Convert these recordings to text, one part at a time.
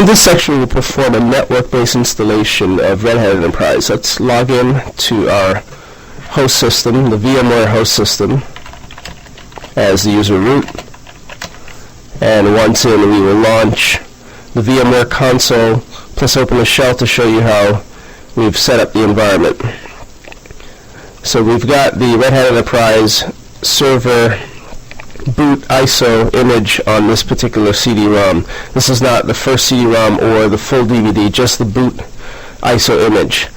In this section, we'll perform a network-based installation of Red Hat Enterprise. Let's log in to our host system, the VMware host system, as the user root. And once in, we will launch the VMware console, plus open a shell to show you how we've set up the environment. So we've got the Red Hat Enterprise server boot ISO image on this particular CD-ROM. This is not the first CD-ROM or the full DVD, just the boot ISO image.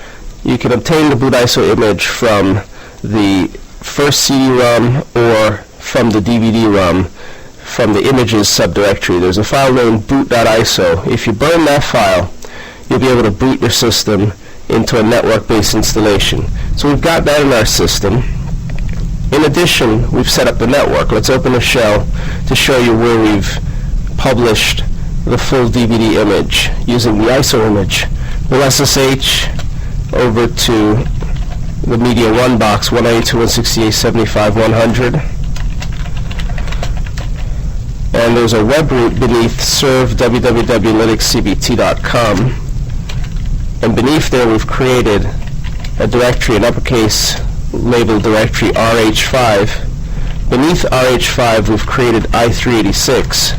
You can obtain the boot ISO image from the first CD-ROM or from the DVD-ROM from the images subdirectory. There's a file named boot.iso. If you burn that file, you'll be able to boot your system into a network-based installation. So we've got that in our system. In addition, we've set up the network. Let's open a shell to show you where we've published the full DVD image using the ISO image. We'll SSH over to the Media 1 box, 192.168.75.100. And there's a web root beneath serve www.linuxcbt.com. And beneath there, we've created a directory, an uppercase labeled directory RH5. Beneath RH5, we've created i386,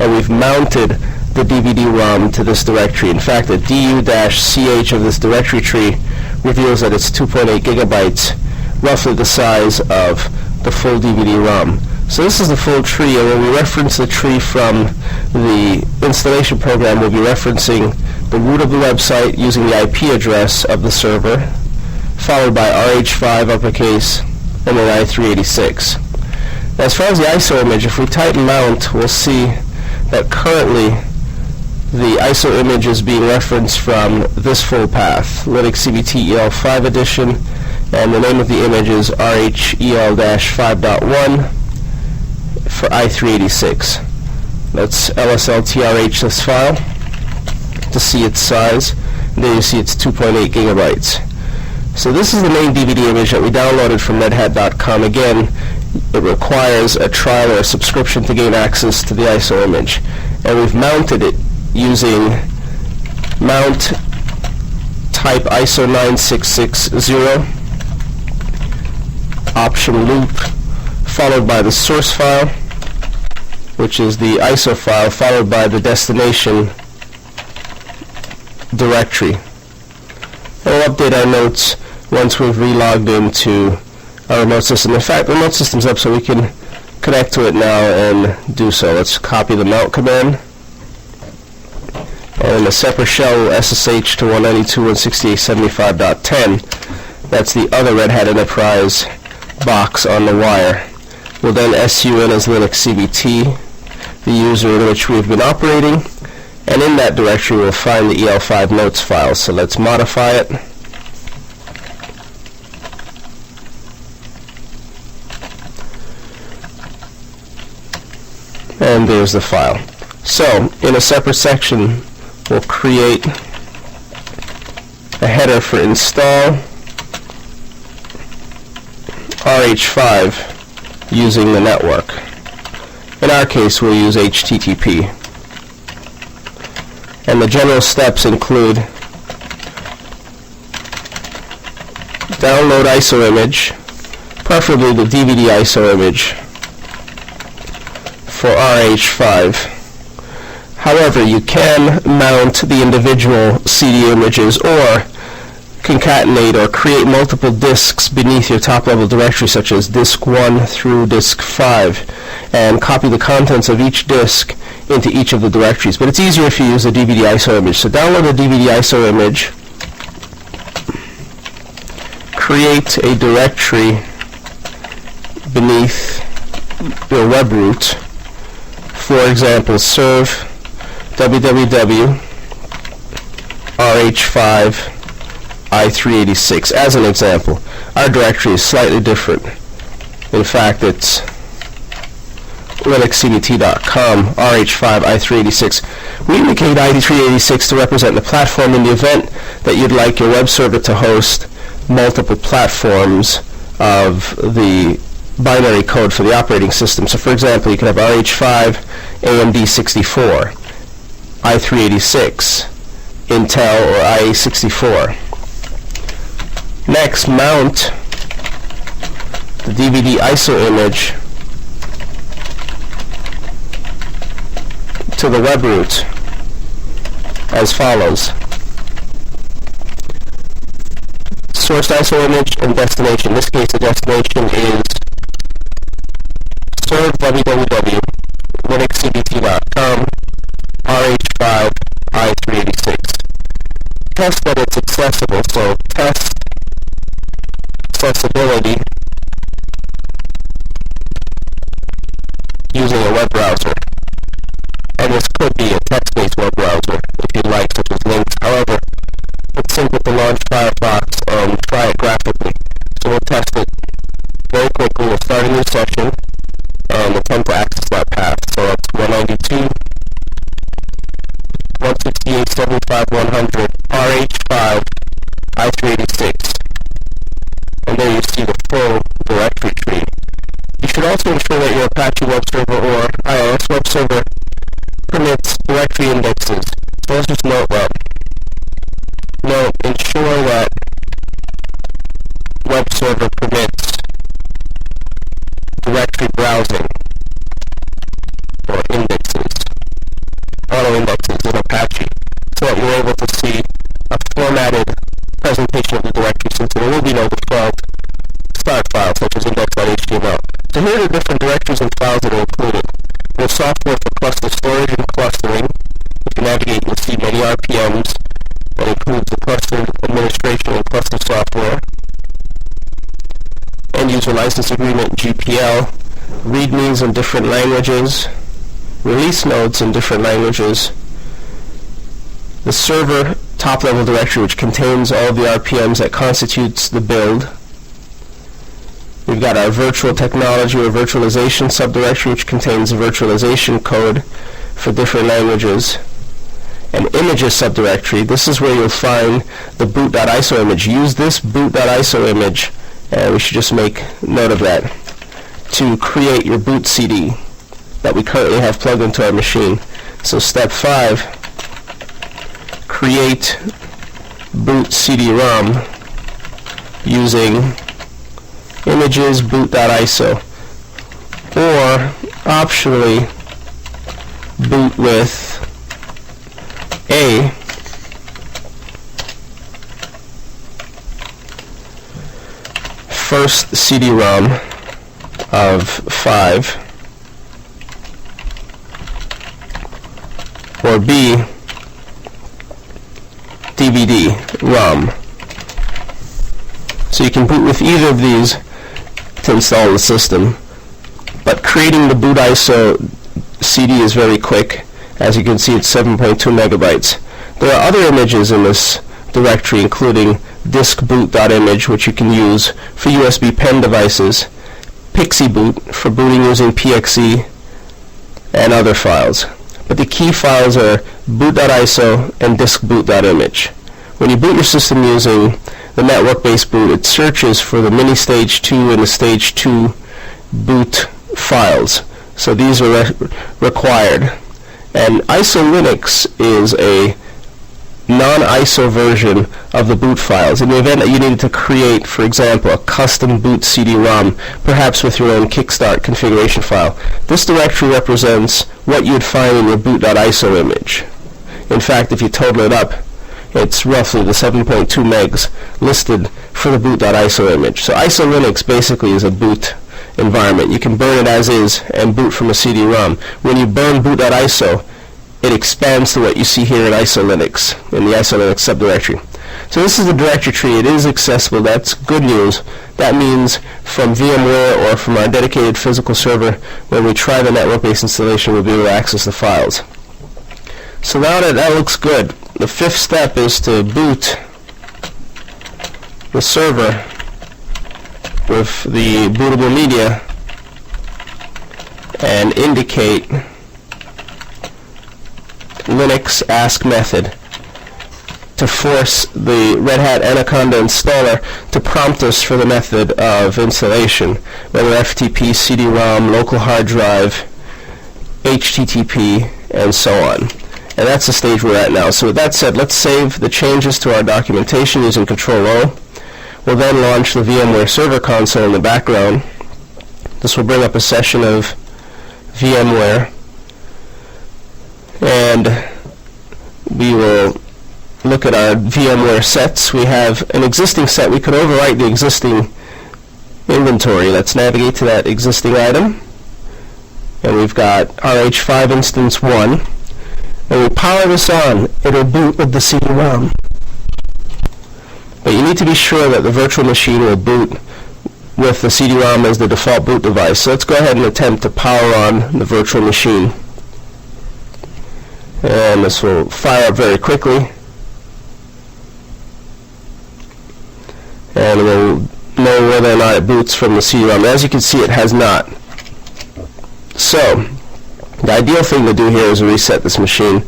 and we've mounted the DVD-ROM to this directory. In fact, the du-ch of this directory tree reveals that it's 2.8 gigabytes, roughly the size of the full DVD-ROM. So this is the full tree, and when we reference the tree from the installation program, we'll be referencing the root of the website using the IP address of the server, followed by RH5 uppercase, and then i386. Now, as far as the ISO image, if we type mount, we'll see that currently the ISO image is being referenced from this full path, LinuxCBT EL5 edition, and the name of the image is RHEL-5.1 for i386. Let's LSLTRH this file to see its size, and there you see it's 2.8 gigabytes. So this is the main DVD image that we downloaded from redhat.com. Again, it requires a trial or a subscription to gain access to the ISO image. And we've mounted it using mount type ISO 9660, option loop, followed by the source file, which is the ISO file, followed by the destination directory. And we'll update our notes once we've relogged into our remote system. In fact, the remote system's up, so we can connect to it now and do so. Let's copy the mount command. And in a separate shell, we'll SSH to 192.168.75.10. That's the other Red Hat Enterprise box on the wire. We'll then SU in as LinuxCBT, the user in which we've been operating, and in that directory we'll find the EL5 notes file. So let's modify it. And there's the file. So, in a separate section, we'll create a header for install RH5 using the network. In our case, we'll use HTTP. And the general steps include download ISO image, preferably the DVD ISO image for RH5. However, you can mount the individual CD images or concatenate or create multiple disks beneath your top-level directory, such as disk 1 through disk 5, and copy the contents of each disk into each of the directories. But it's easier if you use the DVD ISO image. So download the DVD ISO image, create a directory beneath your web root, for example, serve www.rh5 i386 as an example. Our directory is slightly different. In fact, it's linuxcbt.com rh5 i386. We indicate i386 to represent the platform in the event that you'd like your web server to host multiple platforms of the binary code for the operating system. So for example, you could have RH5 AMD64, i386, Intel, or IA64. Next, mount the DVD ISO image to the web root as follows. Source ISO image and destination. In this case, the destination is serve www linuxcdt.com rh5 i386. Test that it's accessible, so test accessibility using a web browser. And this could be a text-based web browser if you like, such as links. However, it's simple to launch Firefox and try it graphically. So we'll test it very quickly. We'll start a new session and attempt to access that path. So that's 192.168.75.100 rh5 i386. And there you see the full directory tree. You should also ensure that your Apache web server or iOS web server permits directory indexes. So let's just note ensure that web server permits directory browsing or indexes, auto indexes in Apache, so that you're able to see a formatted presentation of the directory, since there will be no default start file such as index.html. So here are the different directories and files that are included. There's software for cluster storage and clustering. If you navigate, you'll see many RPMs that includes the cluster administration and cluster software, end user license agreement, GPL, readmes in different languages, release notes in different languages, the server top-level directory, which contains all of the RPMs that constitutes the build. We've got our virtual technology or virtualization subdirectory, which contains the virtualization code for different languages. An images subdirectory, this is where you'll find the boot.iso image. Use this boot.iso image, and we should just make note of that, to create your boot CD that we currently have plugged into our machine. So step 5, create boot CD-ROM using images boot.iso, or optionally boot with a first CD-ROM of 5, or B DVD-ROM. So you can boot with either of these to install the system, but creating the boot ISO CD is very quick. As you can see, it's 7.2 megabytes. There are other images in this directory, including diskboot.image, which you can use for USB pen devices, PixieBoot for booting using PXE, and other files. But the key files are boot.iso and diskboot.image. When you boot your system using the network-based boot, it searches for the mini stage 2 and the stage 2 boot files. So these are required. And ISO Linux is a non-ISO version of the boot files. In the event that you needed to create, for example, a custom boot CD-ROM, perhaps with your own Kickstart configuration file, this directory represents what you'd find in your boot.iso image. In fact, if you total it up, it's roughly the 7.2 megs listed for the boot.iso image. So ISO Linux basically is a boot environment. You can burn it as is and boot from a CD-ROM. When you burn boot.iso, it expands to what you see here in ISO Linux, in the ISO Linux subdirectory. So this is the directory tree. It is accessible. That's good news. That means from VMware or from our dedicated physical server, when we try the network-based installation, we'll be able to access the files. So now that looks good, the fifth step is to boot the server with the bootable media and indicate Linux ask method to force the Red Hat Anaconda installer to prompt us for the method of installation, whether FTP, CD-ROM, local hard drive, HTTP, and so on. And that's the stage we're at now. So with that said, let's save the changes to our documentation using Control-O. We'll then launch the VMware Server Console in the background. This will bring up a session of VMware, and we will look at our VMware sets. We have an existing set. We could overwrite the existing inventory. Let's navigate to that existing item, and we've got RH5 instance 1. When we power this on, it'll boot with the CD-ROM. But you need to be sure that the virtual machine will boot with the CD-ROM as the default boot device. So let's go ahead and attempt to power on the virtual machine. And this will fire up very quickly. And we'll know whether or not it boots from the CD-ROM. As you can see, it has not. So the ideal thing to do here is reset this machine,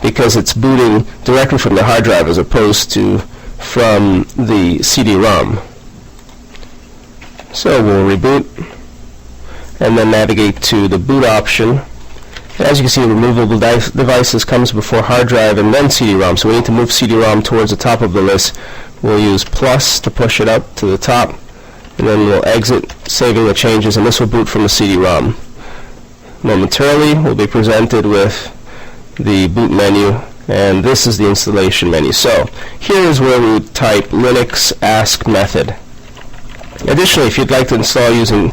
because it's booting directly from the hard drive as opposed to from the CD-ROM. So we'll reboot and then navigate to the boot option. As you can see, removable devices comes before hard drive and then CD-ROM. So we need to move CD-ROM towards the top of the list. We'll use plus to push it up to the top, and then we'll exit, saving the changes, and this will boot from the CD-ROM. Momentarily, we'll be presented with the boot menu, and this is the installation menu. So here is where we would type Linux ask method. Additionally, if you'd like to install using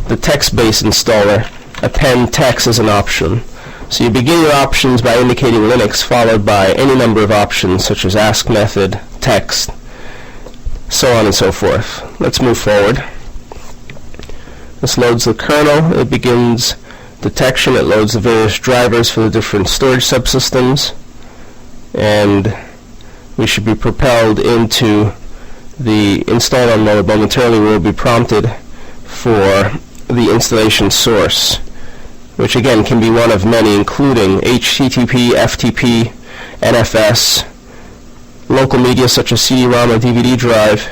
the text-based installer, append text is an option. So you begin your options by indicating Linux, followed by any number of options such as ask method, text, so on and so forth. Let's move forward. This loads the kernel. It begins detection. It loads the various drivers for the different storage subsystems, and we should be propelled into the installer mode. Momentarily we will be prompted for the installation source, which again can be one of many, including HTTP, FTP, NFS, local media such as CD-ROM or DVD drive,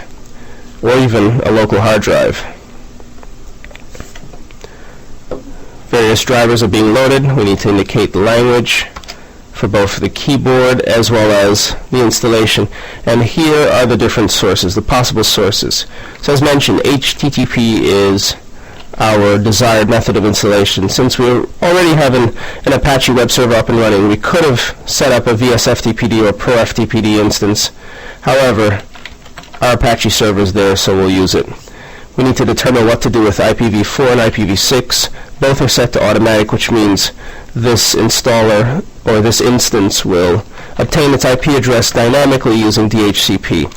or even a local hard drive. Various drivers are being loaded. We need to indicate the language for both the keyboard as well as the installation. And here are the different sources, the possible sources. So as mentioned, HTTP is our desired method of installation. Since we already have an Apache web server up and running, we could have set up a VSFTPD or ProFTPD instance. However, our Apache server is there, so we'll use it. We need to determine what to do with IPv4 and IPv6. Both are set to automatic, which means this installer or this instance will obtain its IP address dynamically using DHCP.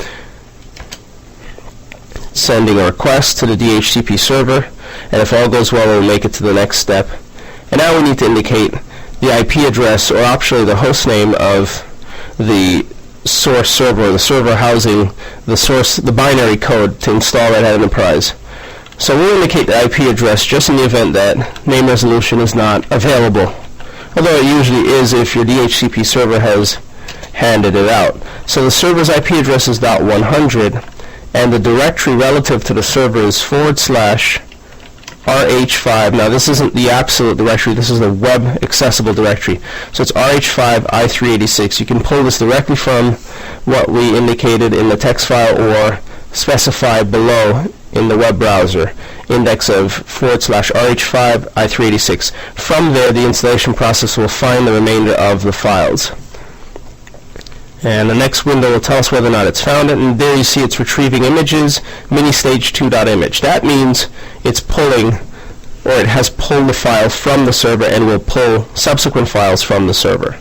Sending a request to the DHCP server, and if all goes well, we'll make it to the next step. And now we need to indicate the IP address, or optionally the host name of the source server, or the server housing the binary code to install Red Hat Enterprise. So we'll indicate the IP address just in the event that name resolution is not available, although it usually is if your DHCP server has handed it out. So the server's IP address is .100, and the directory relative to the server is /RH5. Now this isn't the absolute directory, this is the web accessible directory. So it's RH5 I386. You can pull this directly from what we indicated in the text file or specify below in the web browser, index of /RH5 I386. From there, the installation process will find the remainder of the files. And the next window will tell us whether or not it's found it, and there you see it's retrieving images, ministage2.image. That means it's pulling, or it has pulled the file from the server and will pull subsequent files from the server.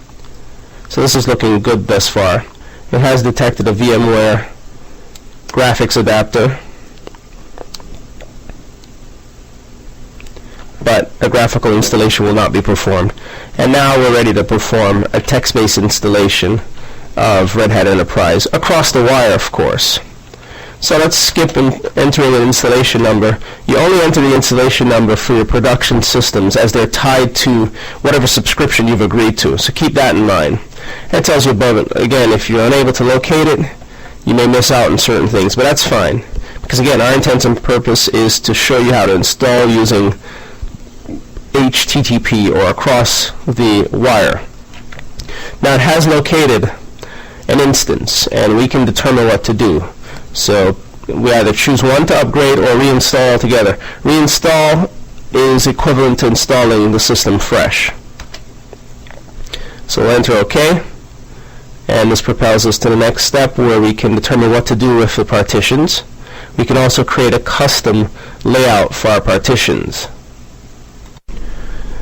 So this is looking good thus far. It has detected a VMware graphics adapter, but a graphical installation will not be performed. And now we're ready to perform a text-based installation of Red Hat Enterprise, across the wire, of course. So let's skip entering an installation number. You only enter the installation number for your production systems, as they're tied to whatever subscription you've agreed to. So keep that in mind. It tells you above it, again, if you're unable to locate it, you may miss out on certain things, but that's fine. Because again, our intent and purpose is to show you how to install using HTTP or across the wire. Now it has located an instance, and we can determine what to do. So we either choose one to upgrade or reinstall altogether. Reinstall is equivalent to installing the system fresh. So we'll enter OK, and this propels us to the next step where we can determine what to do with the partitions. We can also create a custom layout for our partitions.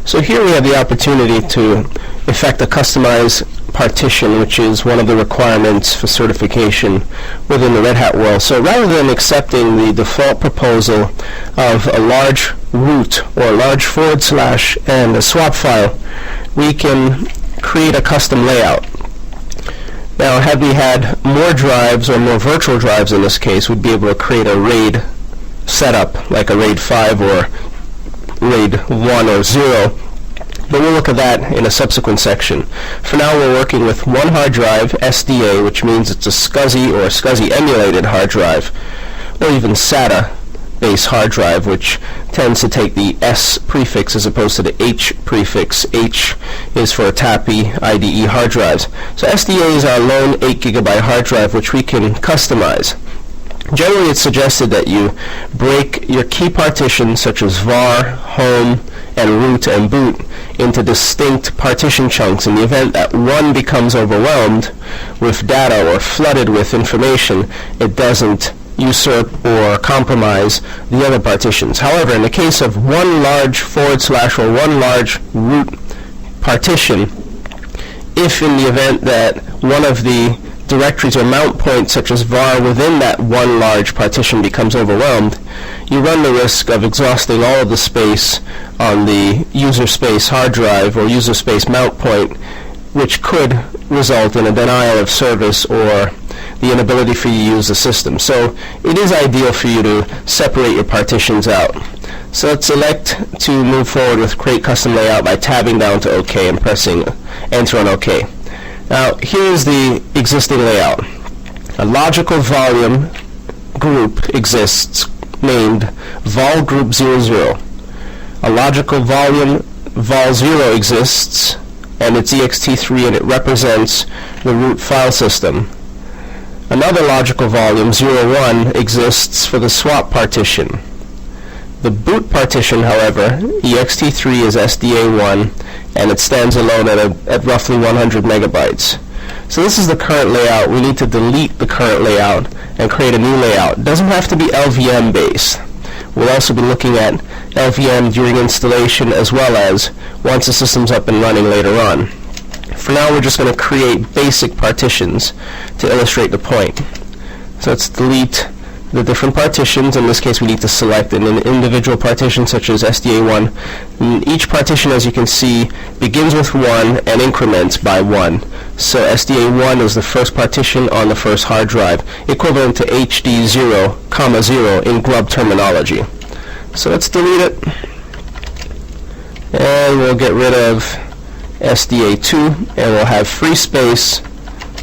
So here we have the opportunity to effect a customized partition, which is one of the requirements for certification within the Red Hat world. So rather than accepting the default proposal of a large root or a large / and a swap file, we can create a custom layout. Now, had we had more drives, or more virtual drives in this case, we'd be able to create a RAID setup, like a RAID 5 or RAID 1 or 0, but we'll look at that in a subsequent section. For now, we're working with one hard drive, SDA, which means it's a SCSI or a SCSI emulated hard drive, or even SATA-based hard drive, which tends to take the S prefix as opposed to the H prefix. H is for TAPI IDE hard drives. So SDA is our lone 8 GB hard drive, which we can customize. Generally, it's suggested that you break your key partitions, such as var, home, and root and boot, into distinct partition chunks in the event that one becomes overwhelmed with data or flooded with information. It doesn't usurp or compromise the other partitions. However, in the case of one large / or one large root partition, if in the event that one of the directories or mount points such as var within that one large partition becomes overwhelmed, you run the risk of exhausting all of the space on the user space hard drive or user space mount point, which could result in a denial of service or the inability for you to use the system. So it is ideal for you to separate your partitions out. So let's select to move forward with Create Custom Layout by tabbing down to OK and pressing Enter on OK. Now, here's the existing layout. A logical volume group exists named vol group 00. A logical volume vol 0 exists, and it's ext3, and it represents the root file system. Another logical volume 01 exists for the swap partition. The boot partition, however, ext3 is SDA1, and it stands alone at roughly 100 megabytes. So this is the current layout. We need to delete the current layout and create a new layout. It doesn't have to be LVM based. We'll also be looking at LVM during installation as well as once the system's up and running later on. For now, we're just going to create basic partitions to illustrate the point. So let's delete the different partitions. In this case, we need to select an individual partition such as SDA1. And each partition, as you can see, begins with 1 and increments by 1. So SDA1 is the first partition on the first hard drive, equivalent to HD 0, in grub terminology. So let's delete it, and we'll get rid of SDA2, and we'll have free space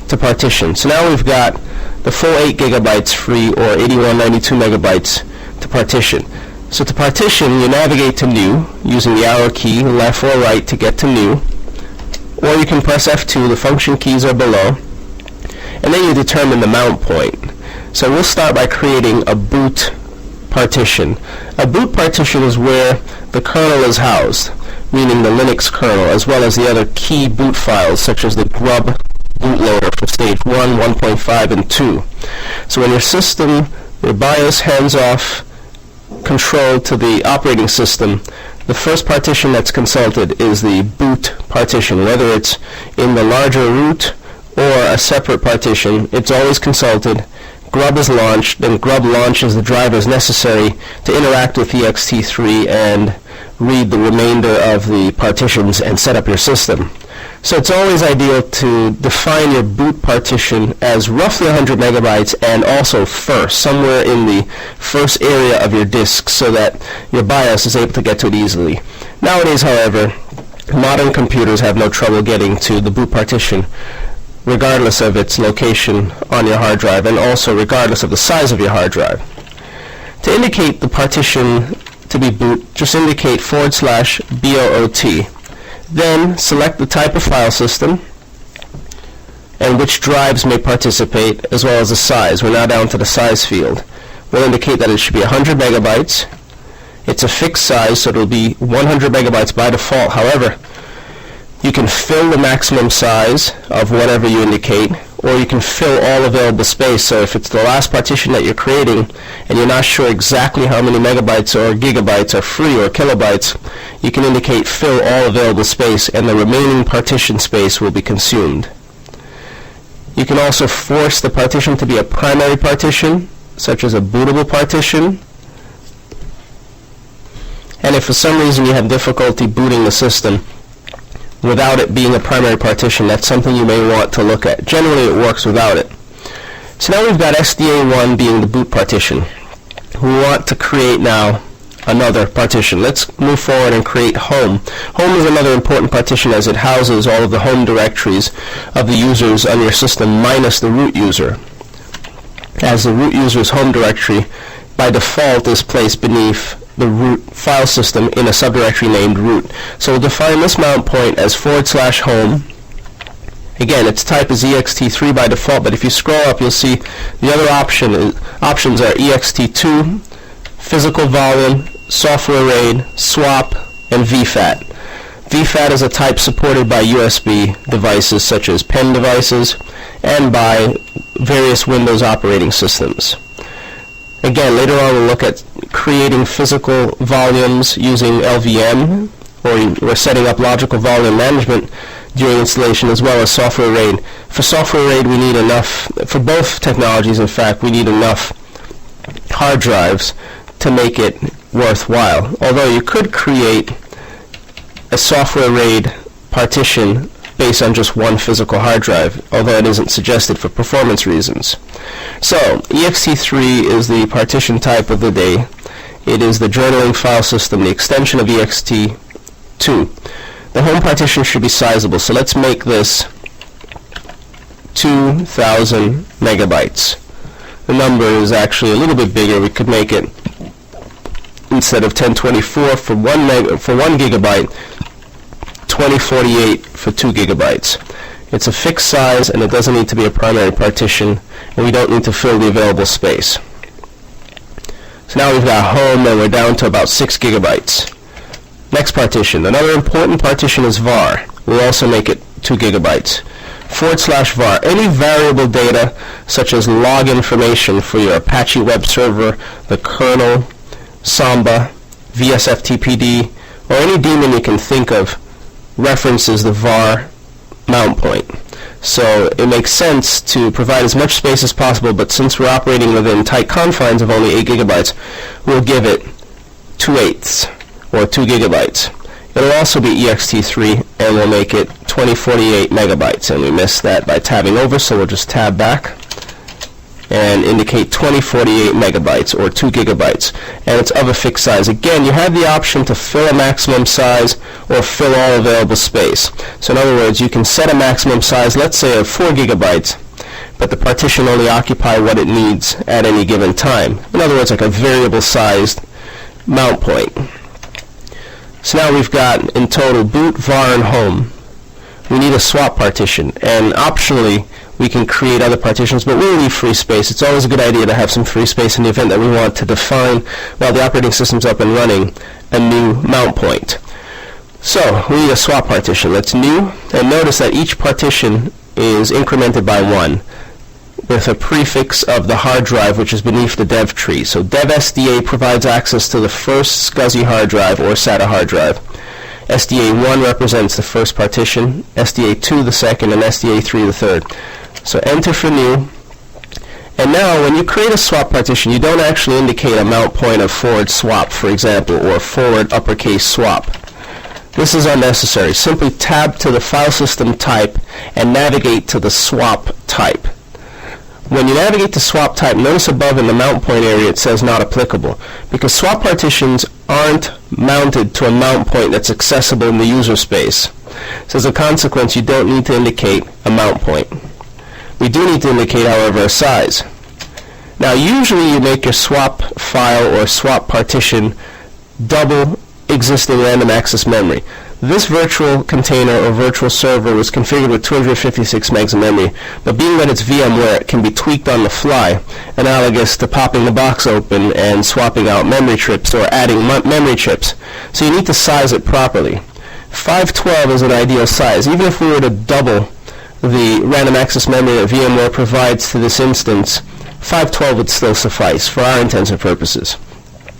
to partition. So now we've got the full 8 gigabytes free, or 8192 megabytes to partition. So to partition, you navigate to New using the arrow key left or right to get to New, or you can press F2. The function keys are below, and then you determine the mount point. So we'll start by creating a boot partition. A boot partition is where the kernel is housed, meaning the Linux kernel, as well as the other key boot files, such as the grub bootloader for stage 1, 1.5, and 2. So when your system, your BIOS hands off control to the operating system, the first partition that's consulted is the boot partition. Whether it's in the larger root or a separate partition, it's always consulted. Grub is launched, and grub launches the drivers necessary to interact with ext3 and read the remainder of the partitions and set up your system. So it's always ideal to define your boot partition as roughly 100 megabytes and also first, somewhere in the first area of your disk, so that your BIOS is able to get to it easily. Nowadays, however, modern computers have no trouble getting to the boot partition, regardless of its location on your hard drive, and also regardless of the size of your hard drive. To indicate the partition to be boot, just indicate /boot. Then select the type of file system, and which drives may participate, as well as the size. We're now down to the size field. We'll indicate that it should be 100 megabytes. It's a fixed size, so it'll be 100 megabytes by default. However, you can fill the maximum size of whatever you indicate, or you can fill all available space. So if it's the last partition that you're creating and you're not sure exactly how many megabytes or gigabytes are free or kilobytes, you can indicate fill all available space, and the remaining partition space will be consumed. You can also force the partition to be a primary partition, such as a bootable partition. And if for some reason you have difficulty booting the system without it being a primary partition, that's something you may want to look at. Generally, it works without it. So now we've got SDA1 being the boot partition. We want to create now another partition. Let's move forward and create home. Home is another important partition as it houses all of the home directories of the users on your system minus the root user, as the root user's home directory by default is placed beneath the root file system in a subdirectory named root. So we'll define this mount point as /home. Again, its type is ext3 by default, but if you scroll up, you'll see the other options are ext2, physical volume, software RAID, swap, and VFAT. VFAT is a type supported by USB devices such as pen devices and by various Windows operating systems. Again, later on we'll look at creating physical volumes using LVM, or we're setting up logical volume management during installation, as well as software RAID. For software RAID, we need enough, for both technologies in fact, we need enough hard drives to make it worthwhile. Although you could create a software RAID partition based on just one physical hard drive, although it isn't suggested for performance reasons. So, ext3 is the partition type of the day. It is the journaling file system, the extension of ext2. The home partition should be sizable, so let's make this 2,000 megabytes. The number is actually a little bit bigger. We could make it, instead of 1024 for 1 gigabyte, 2048 for 2 gigabytes. It's a fixed size, and it doesn't need to be a primary partition, and we don't need to fill the available space. So now we've got home, and we're down to about 6 gigabytes. Next partition. Another important partition is var. We'll also make it 2 gigabytes. /var. Any variable data, such as log information for your Apache web server, the kernel, Samba, VSFTPD, or any daemon you can think of, references the var mount point. So it makes sense to provide as much space as possible, but since we're operating within tight confines of only 8 gigabytes, we'll give it 2/8 or 2 gigabytes. It'll also be ext3, and we'll make it 2048 megabytes, and we missed that by tabbing over, so we'll just tab back and indicate 2048 megabytes or 2 gigabytes, and it's of a fixed size. Again, you have the option to fill a maximum size or fill all available space. So in other words, you can set a maximum size, let's say of 4 gigabytes, but the partition only occupy what it needs at any given time. In other words, like a variable sized mount point. So now we've got in total boot, var, and home. We need a swap partition, and optionally we can create other partitions, but we'll leave free space. It's always a good idea to have some free space in the event that we want to define, while the operating system's up and running, a new mount point. So we need a swap partition. That's new, and notice that each partition is incremented by 1 with a prefix of the hard drive, which is beneath the dev tree. So dev SDA provides access to the first SCSI hard drive or SATA hard drive. SDA1 represents the first partition, SDA2 the second, and SDA3 the third. So enter for new. And now when you create a swap partition, you don't actually indicate a mount point of /swap, for example, or /swap. This is unnecessary. Simply tab to the file system type and navigate to the swap type. When you navigate to swap type, notice above in the mount point area it says not applicable, because swap partitions aren't mounted to a mount point that's accessible in the user space. So as a consequence, you don't need to indicate a mount point. We do need to indicate, however, a size. Now usually you make your swap file or swap partition double existing random access memory. This virtual container or virtual server was configured with 256 megs of memory, but being that it's VMware, it can be tweaked on the fly, analogous to popping the box open and swapping out memory chips or adding memory chips. So you need to size it properly. 512 is an ideal size. Even if we were to double the random access memory that VMware provides to this instance, 512 would still suffice for our intents and purposes.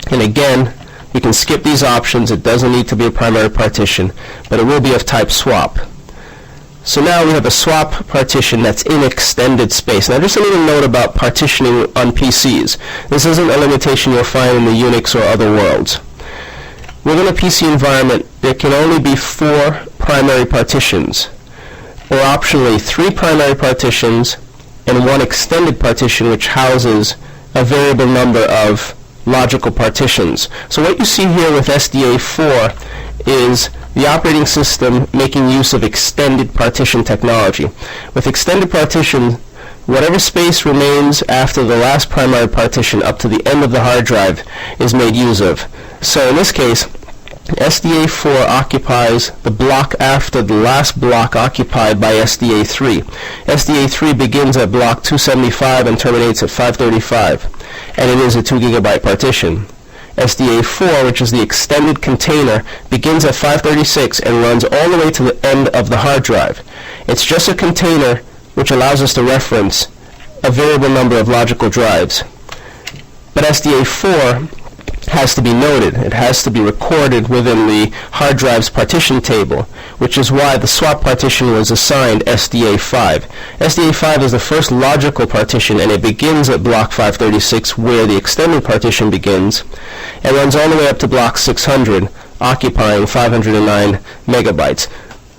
And again, we can skip these options. It doesn't need to be a primary partition, but it will be of type swap. So now we have a swap partition that's in extended space. Now just a little note about partitioning on PCs. This isn't a limitation you'll find in the Unix or other worlds. Within a PC environment, there can only be 4 primary partitions, or optionally 3 primary partitions and 1 extended partition which houses a variable number of logical partitions. So what you see here with SDA4 is the operating system making use of extended partition technology. With extended partition, whatever space remains after the last primary partition up to the end of the hard drive is made use of. So in this case, SDA4 occupies the block after the last block occupied by SDA3. SDA3 begins at block 275 and terminates at 535, and it is a 2 gigabyte partition. SDA4, which is the extended container, begins at 536 and runs all the way to the end of the hard drive. It's just a container which allows us to reference a variable number of logical drives. But SDA4 has to be noted. It has to be recorded within the hard drive's partition table, which is why the swap partition was assigned SDA5. SDA5 is the first logical partition, and it begins at block 536, where the extended partition begins, and runs all the way up to block 600, occupying 509 megabytes.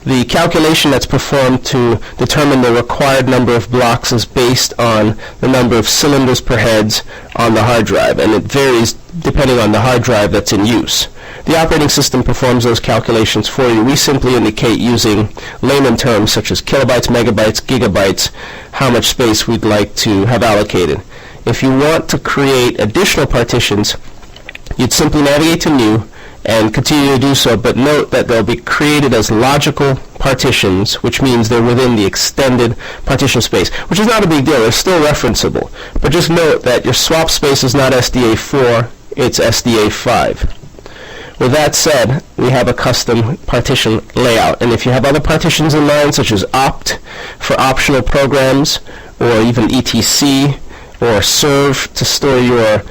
The calculation that's performed to determine the required number of blocks is based on the number of cylinders per heads on the hard drive, and it varies depending on the hard drive that's in use. The operating system performs those calculations for you. We simply indicate using layman terms such as kilobytes, megabytes, gigabytes, how much space we'd like to have allocated. If you want to create additional partitions, you'd simply navigate to New and continue to do so, but note that they'll be created as logical partitions, which means they're within the extended partition space, which is not a big deal. They're still referenceable. But just note that your swap space is not SDA4, it's SDA5. With that said, we have a custom partition layout, and if you have other partitions in mind, such as opt for optional programs, or even etc, or serve to store your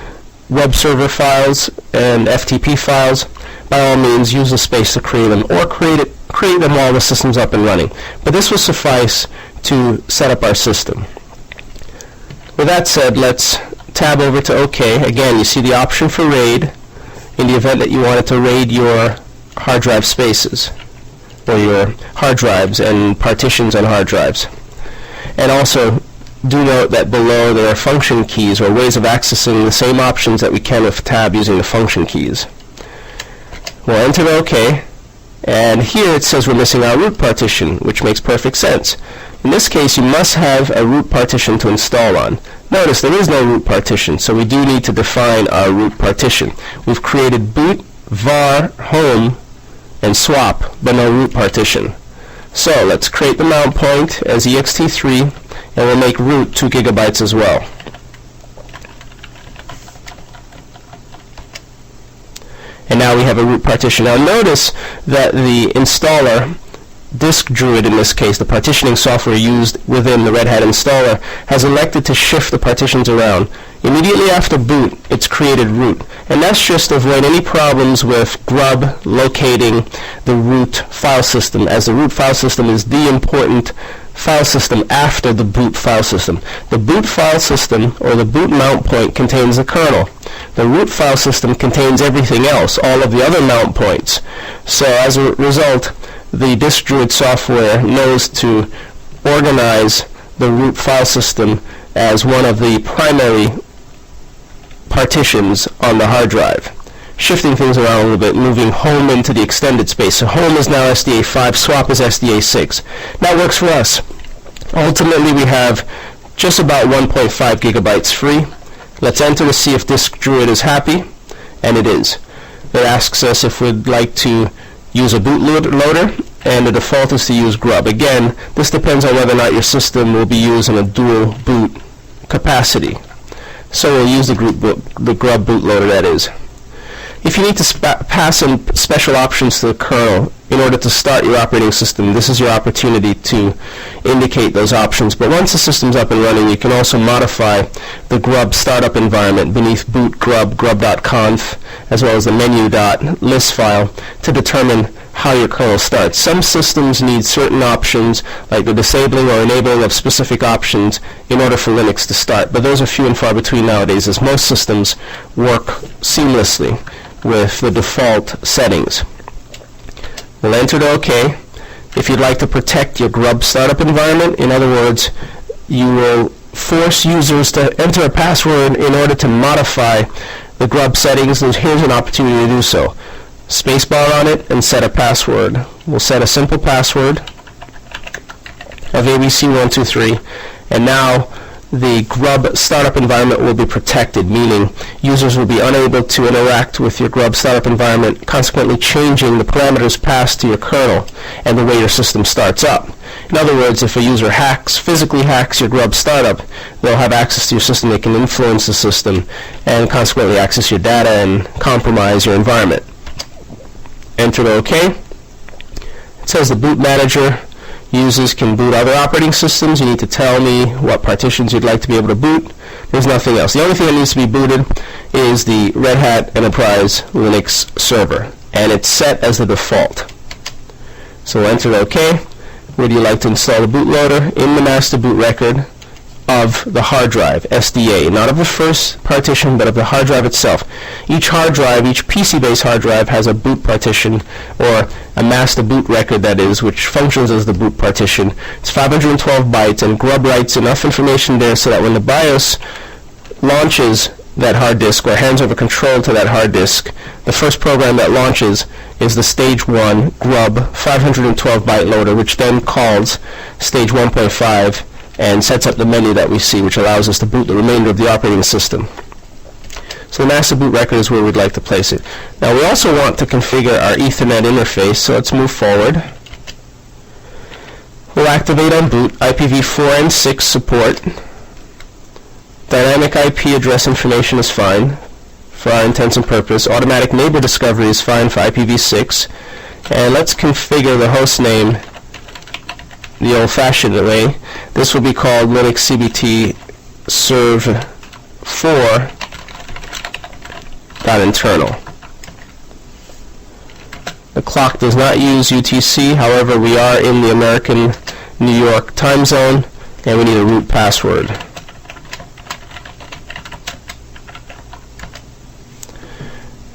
web server files and FTP files, by all means use the space to create them, or create them while the system's up and running. But this will suffice to set up our system. With that said, let's tab over to OK. Again, you see the option for RAID in the event that you wanted to RAID your hard drive spaces, or your hard drives and partitions on hard drives. And also, do note that below there are function keys, or ways of accessing the same options that we can with tab using the function keys. We'll enter OK, and here it says we're missing our root partition, which makes perfect sense. In this case, you must have a root partition to install on. Notice there is no root partition, so we do need to define our root partition. We've created boot, var, home, and swap, but no root partition. So let's create the mount point as ext3, and we'll make root 2 gigabytes as well. And now we have a root partition. Now notice that the installer, Disk Druid in this case, the partitioning software used within the Red Hat installer, has elected to shift the partitions around. Immediately after boot, it's created root. And that's just to avoid any problems with grub locating the root file system, as the root file system is the important file system after the boot file system. The boot file system, or the boot mount point, contains the kernel. The root file system contains everything else, all of the other mount points. So as a result, the Disk Druid software knows to organize the root file system as one of the primary partitions on the hard drive, shifting things around a little bit, moving home into the extended space. So home is now SDA5, swap is SDA6. That works for us. Ultimately, we have just about 1.5 gigabytes free. Let's enter to see if Disk Druid is happy, and it is. It asks us if we'd like to use a bootloader, and the default is to use grub. Again, this depends on whether or not your system will be used in a dual boot capacity. So we'll use the grub bootloader, that is. If you need to pass in special options to the kernel in order to start your operating system, this is your opportunity to indicate those options. But once the system's up and running, you can also modify the grub startup environment beneath boot grub.conf, as well as the menu.list file, to determine how your kernel starts. Some systems need certain options, like the disabling or enabling of specific options, in order for Linux to start. But those are few and far between nowadays, as most systems work seamlessly with the default settings. We'll enter the OK. If you'd like to protect your grub startup environment, in other words, you will force users to enter a password in order to modify the grub settings, and here's an opportunity to do so. Spacebar on it and set a password. We'll set a simple password of ABC123, and now the grub startup environment will be protected, meaning users will be unable to interact with your grub startup environment, consequently changing the parameters passed to your kernel and the way your system starts up. In other words, if a user physically hacks your grub startup, they'll have access to your system. They can influence the system and consequently access your data and compromise your environment. Enter the OK. It says the boot manager users can boot other operating systems. You need to tell me what partitions you'd like to be able to boot. There's nothing else. The only thing that needs to be booted is the Red Hat Enterprise Linux server, and it's set as the default. So we'll enter OK. Would you like to install the bootloader in the master boot record of the hard drive, SDA, not of the first partition, but of the hard drive itself. Each hard drive, each PC-based hard drive, has a boot partition, or a master boot record, that is, which functions as the boot partition. It's 512 bytes, and grub writes enough information there so that when the BIOS launches that hard disk or hands over control to that hard disk, the first program that launches is the stage 1 grub 512 byte loader, which then calls stage 1.5 and sets up the menu that we see, which allows us to boot the remainder of the operating system. So the master boot record is where we'd like to place it. Now we also want to configure our Ethernet interface, so let's move forward. We'll activate on boot IPv4 and 6 support. Dynamic IP address information is fine for our intents and purpose. Automatic neighbor discovery is fine for IPv6. And let's configure the host name the old-fashioned way. This will be called Linux CBT serve 4.internal. The clock does not use UTC, however we are in the American New York time zone and we need a root password.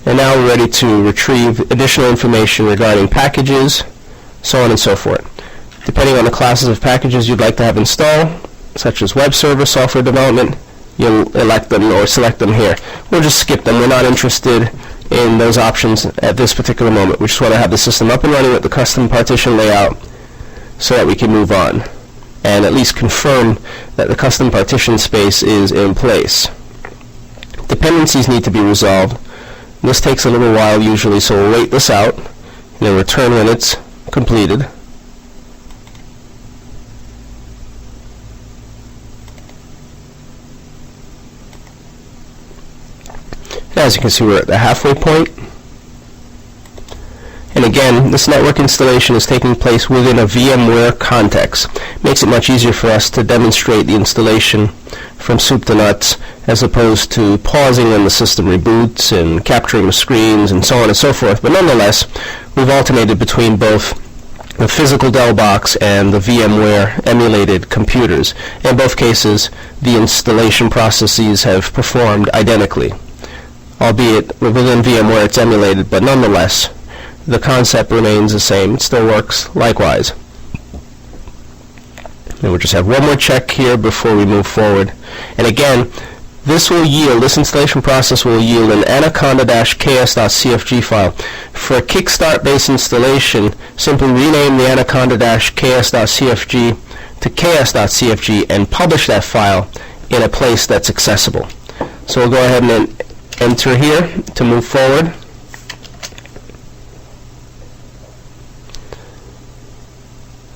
And now we're ready to retrieve additional information regarding packages, so on and so forth. Depending on the classes of packages you'd like to have installed, such as web server, software development, you'll elect them or select them here. We'll just skip them. We're not interested in those options at this particular moment. We just want to have the system up and running with the custom partition layout so that we can move on and at least confirm that the custom partition space is in place. Dependencies need to be resolved. This takes a little while usually, so we'll wait this out and then return when it's completed. As you can see, we're at the halfway point. And again, this network installation is taking place within a VMware context. Makes it much easier for us to demonstrate the installation from soup to nuts, as opposed to pausing when the system reboots and capturing the screens and so on and so forth. But nonetheless, we've alternated between both the physical Dell box and the VMware emulated computers. In both cases, the installation processes have performed identically. Albeit within VMware it's emulated, but nonetheless, the concept remains the same. It still works likewise. And we'll just have one more check here before we move forward. And again, this installation process will yield an anaconda-ks.cfg file. For a Kickstart-based installation, simply rename the anaconda-ks.cfg to ks.cfg and publish that file in a place that's accessible. So we'll go ahead and enter here to move forward.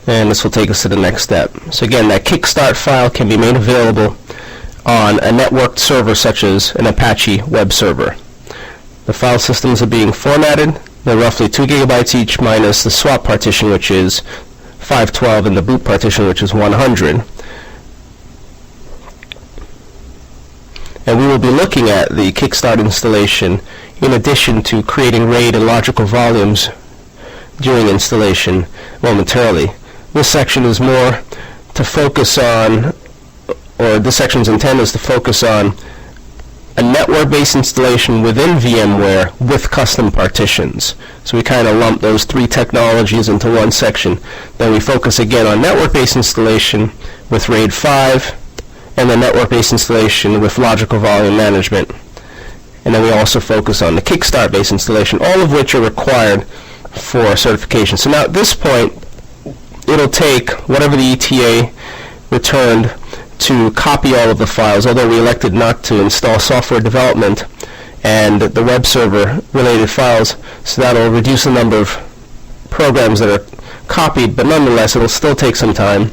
And this will take us to the next step. So again, that kickstart file can be made available on a networked server such as an Apache web server. The file systems are being formatted. They're roughly 2 gigabytes each minus the swap partition, which is 512, and the boot partition, which is 100. And we will be looking at the Kickstart installation in addition to creating RAID and logical volumes during installation momentarily. This section is more to focus on, or this section's intent is to focus on a network-based installation within VMware with custom partitions. So we kind of lump those three technologies into one section. Then we focus again on network-based installation with RAID 5, and the network-based installation with logical volume management. And then we also focus on the Kickstart-based installation, all of which are required for certification. So now at this point, it'll take whatever the ETA returned to copy all of the files, although we elected not to install software development and the web server related files, so that'll reduce the number of programs that are copied, but nonetheless it'll still take some time,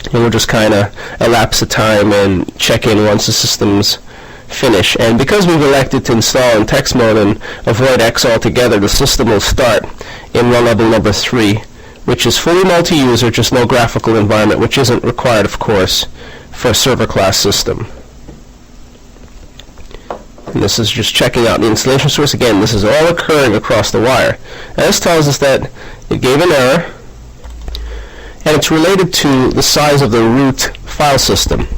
and we'll just kind of elapse the time and check in once the system's finish. And because we've elected to install in text mode and avoid X altogether, the system will start in run level number 3, which is fully multi-user, just no graphical environment, which isn't required, of course, for a server class system. And this is just checking out the installation source. Again, this is all occurring across the wire. And this tells us that it gave an error, and it's related to the size of the root file system.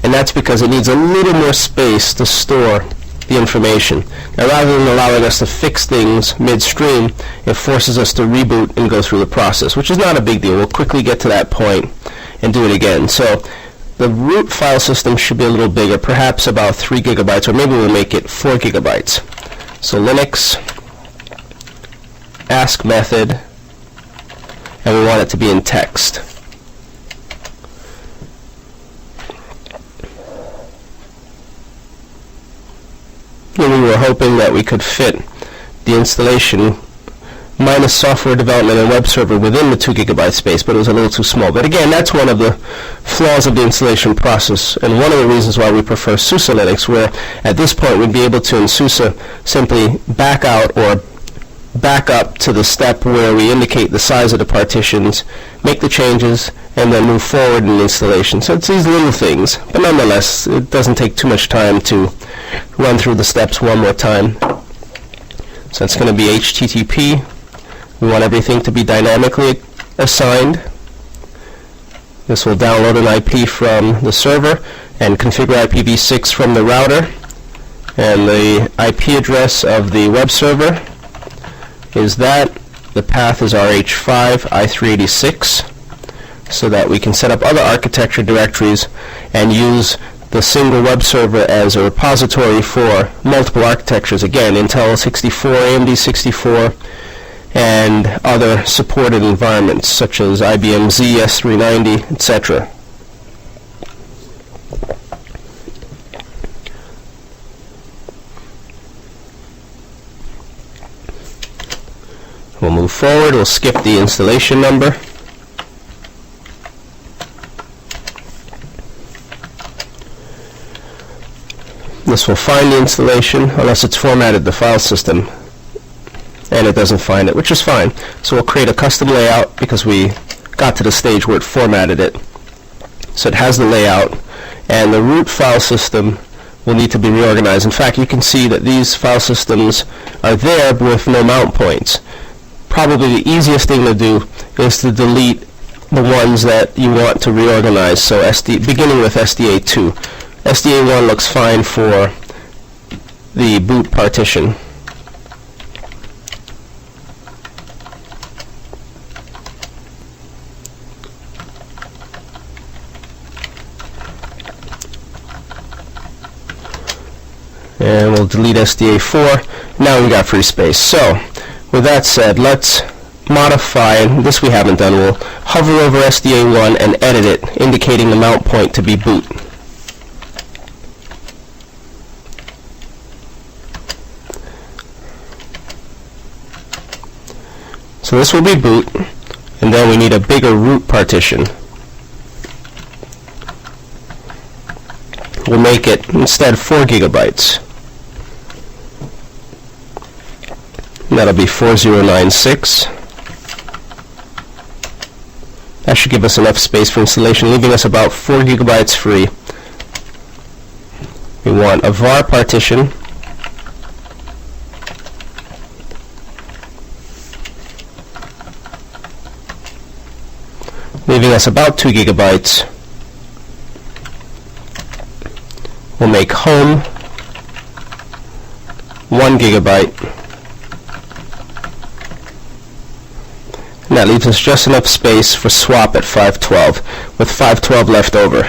And that's because it needs a little more space to store the information. Now, rather than allowing us to fix things midstream, it forces us to reboot and go through the process, which is not a big deal. We'll quickly get to that point and do it again. So the root file system should be a little bigger, perhaps about 3 gigabytes, or maybe we'll make it 4 gigabytes. So Linux, ask method, and we want it to be in text. And we were hoping that we could fit the installation minus software development and web server within the 2 gigabyte space, but it was a little too small. But again, that's one of the flaws of the installation process, and one of the reasons why we prefer SUSE Linux, where at this point we'd be able to in SUSE simply back out or back up to the step where we indicate the size of the partitions, make the changes, and then move forward in the installation. So it's these little things, but nonetheless, it doesn't take too much time to run through the steps one more time. So it's going to be HTTP. We want everything to be dynamically assigned. This will download an IP from the server and configure IPv6 from the router. And the IP address of the web server is that. The path is RH5 I386, so that we can set up other architecture directories and use the single web server as a repository for multiple architectures. Again, Intel 64, AMD 64, and other supported environments such as IBM Z, S390, etc. We'll move forward. We'll skip the installation number. This will find the installation unless it's formatted the file system, and it doesn't find it, which is fine. So we'll create a custom layout because we got to the stage where it formatted it. So it has the layout, and the root file system will need to be reorganized. In fact, you can see that these file systems are there with no mount points. Probably the easiest thing to do is to delete the ones that you want to reorganize. So beginning with SDA2. SDA1 looks fine for the boot partition. And we'll delete SDA4. Now we got free space. So with that said, let's modify, this we haven't done, we'll hover over SDA1 and edit it, indicating the mount point to be boot. So this will be boot, And then we need a bigger root partition. We'll make it instead 4 gigabytes. And that'll be 4096. That should give us enough space for installation, leaving us about 4 gigabytes free. We want a var partition. Leaving us about 2 gigabytes. We'll make home 1 gigabyte. And that leaves us just enough space for swap at 512, with 512 left over.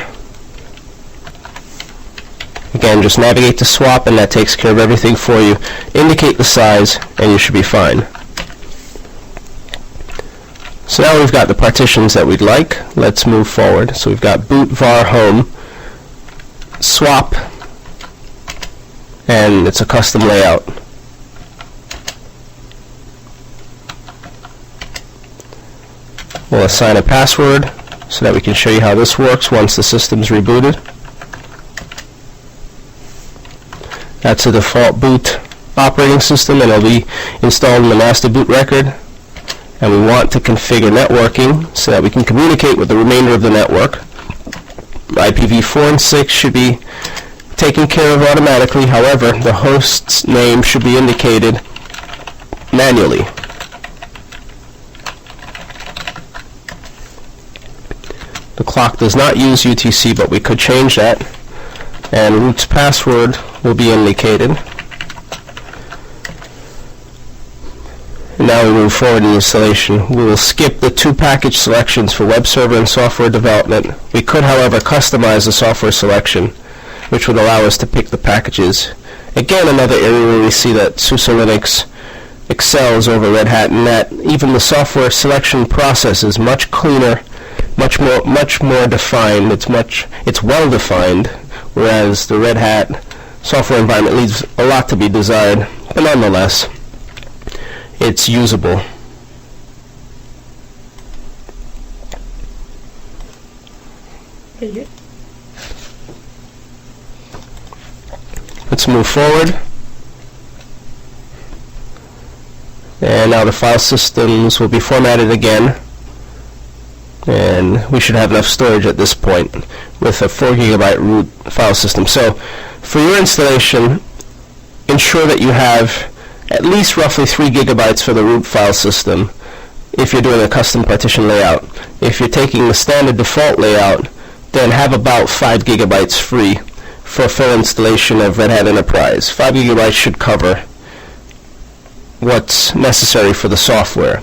Again, just navigate to swap and that takes care of everything for you. Indicate the size and you should be fine. So now we've got the partitions that we'd like. Let's move forward. So we've got boot var home, swap, and it's a custom layout. We'll assign a password so that we can show you how this works once the system's rebooted. That's a default boot operating system and it'll be installed in the master boot record. And we want to configure networking so that we can communicate with the remainder of the network. IPv4 and 6 should be taken care of automatically. However, the host's name should be indicated manually. The clock does not use UTC, but we could change that. And root's password will be indicated. And now we move forward in the installation. We will skip the 2 package selections for web server and software development. We could, however, customize the software selection, which would allow us to pick the packages. Again, another area where we see that SUSE Linux excels over Red Hat in that even the software selection process is much cleaner, much more defined. It's well defined, whereas the Red Hat software environment leaves a lot to be desired, but nonetheless, it's usable. Let's move forward. And now the file systems will be formatted again. And we should have enough storage at this point with a 4 gigabyte root file system. So for your installation, ensure that you have at least roughly 3 gigabytes for the root file system if you're doing a custom partition layout. If you're taking the standard default layout, then have about 5 gigabytes free for full installation of Red Hat Enterprise. 5 gigabytes should cover what's necessary for the software.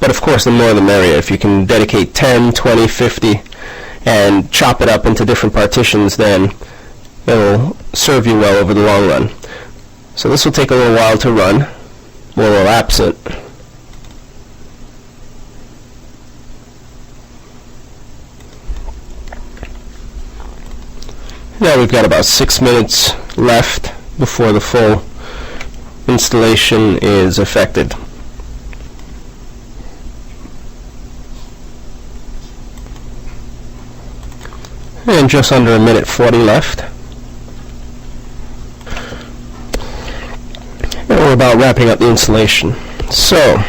But of course, the more the merrier. If you can dedicate 10, 20, 50, and chop it up into different partitions, then it'll serve you well over the long run. So this will take a little while to run. We'll elapse it. Now we've got about 6 minutes left before the full installation is effected. And just under 1:40 left. And we're about wrapping up the installation. So,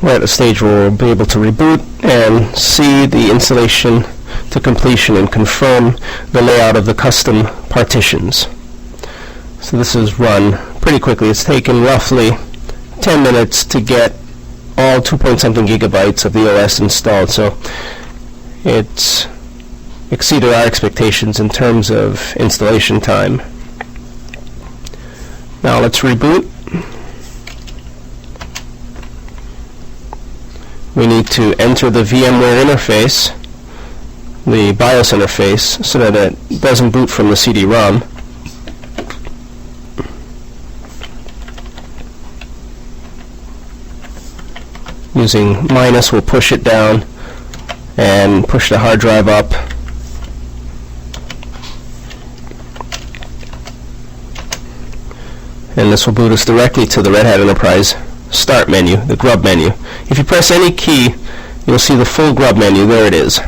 we're at a stage where we'll be able to reboot and see the installation to completion and confirm the layout of the custom partitions. So this is run pretty quickly. It's taken roughly 10 minutes to get all 2-point-something gigabytes of the OS installed. So it's exceeded our expectations in terms of installation time. Now let's reboot. We need to enter the VMware interface, the BIOS interface, so that it doesn't boot from the CD-ROM. Using minus, we'll push it down and push the hard drive up. And this will boot us directly to the Red Hat Enterprise Start menu, the grub menu. If you press any key you'll see the full grub menu. There it is.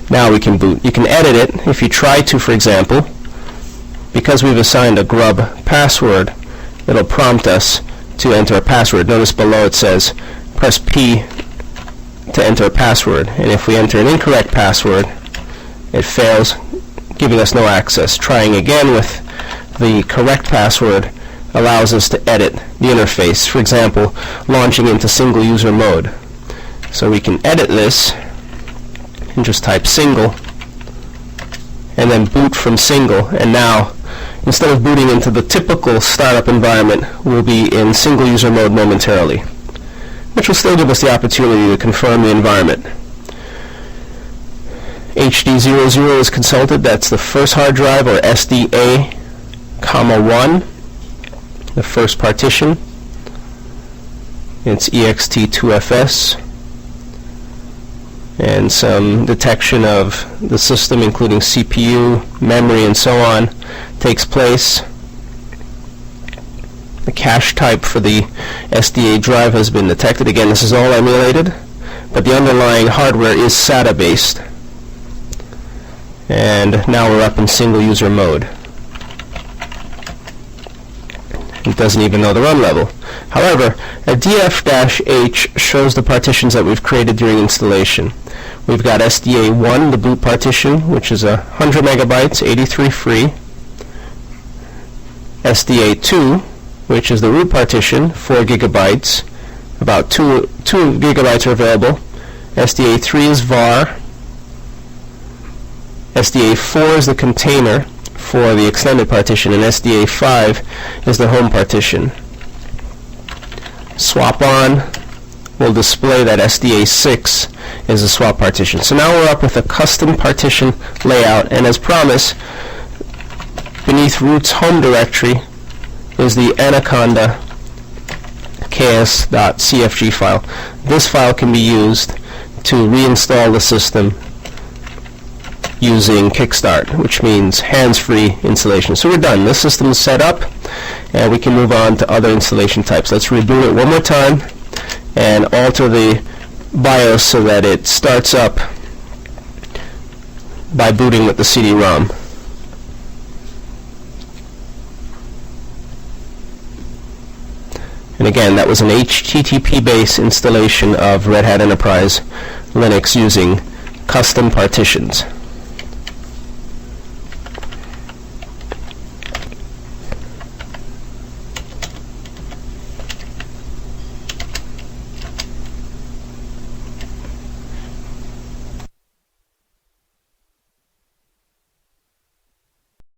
Now we can boot. You can edit it if you try to, for example. Because we've assigned a grub password, it'll prompt us to enter a password. Notice below it says press P to enter a password, and if we enter an incorrect password, it fails, giving us no access. Trying again with the correct password allows us to edit the interface, for example, launching into single user mode. So we can edit this and just type single and then boot from single, and now instead of booting into the typical startup environment, we'll be in single user mode momentarily, which will still give us the opportunity to confirm the environment. HD00 is consulted. That's the first hard drive, or SDA, (1), the first partition. It's ext2fs, and some detection of the system, including CPU, memory, and so on, takes place. The cache type for the SDA drive has been detected. Again, this is all emulated, but the underlying hardware is SATA based. And now we're up in single user mode. It doesn't even know the run level. However, a df-h shows the partitions that we've created during installation. We've got SDA1, the boot partition, which is 100 megabytes, 83 free. SDA2, which is the root partition, 4 gigabytes. About 2 gigabytes are available. SDA3 is var. SDA4 is the container for the extended partition, and SDA5 is the home partition. Swap on will display that SDA6 is a swap partition. So now we're up with a custom partition layout, and as promised, beneath root's home directory is the anaconda ks.cfg file. This file can be used to reinstall the system using Kickstart, which means hands-free installation. So we're done. This system is set up, and we can move on to other installation types. Let's reboot it one more time and alter the BIOS so that it starts up by booting with the CD-ROM. And again, that was an HTTP-based installation of Red Hat Enterprise Linux using custom partitions.